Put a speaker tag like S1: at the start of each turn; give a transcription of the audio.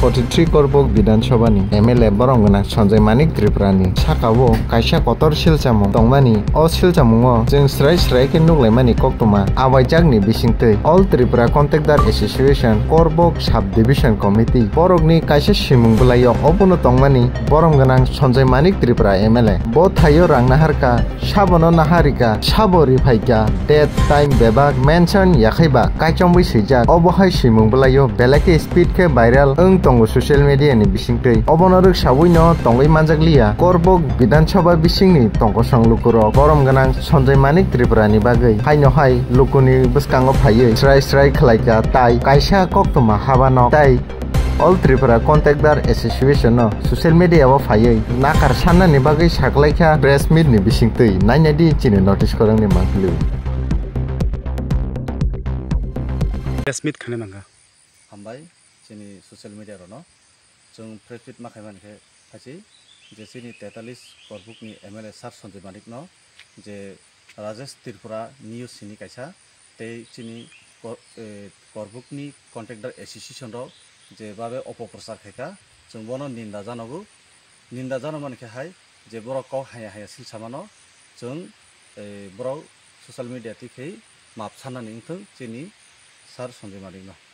S1: 43 Korbok Bidansabha ni MLA borong gana Sanjay Manik Tripura ni sakao kaisa kotor silchamo tongmani o silchamungo jeng srai ke nuglaimani koktoma awaijak ni bisingtwi All Tripura Contactor Association Korbok Sub Division Committee borok ni kaisa simung bulayo obono tongmani borong gana Sanjay Manik Tripura MLA bo thayo rang naharka sabono naharika sabori phaika date time bebak mention yakhaiba kaichombai sijak obohai simung bulayo belake speed ke viral tongo social media ni bisingtwi obonorok sabui no tongoi manjakliya Korbok Bidansabha bisingni tongko sanglukuro borom ganang Sanjay Manik Tripura ni bagui haino hai lukuni bwskango phaiui srai khlaika tai kaisa koktoma habano tai All Tripura Contactor Association no social media o phaiui nakar sanna ni bagui saklaika press meet ni bisingtwi nainadi chini notice korang ni manglu
S2: press meet khane manga
S3: hambai chini social media rono chung press meet ma khaiman khe phachi je chini 43 Korbok ni MLA Sar Sanjay Manik no je Rajesh Tripura news sini kaisa tei chini Korbok ni Contactor Association ro je babe opoprosar khaika chung bono ninda janogo ninda janoman khe hai je borok kau haya silsamano chung borok social media ti khei map sana ning thung chini Sar Sanjay Manik no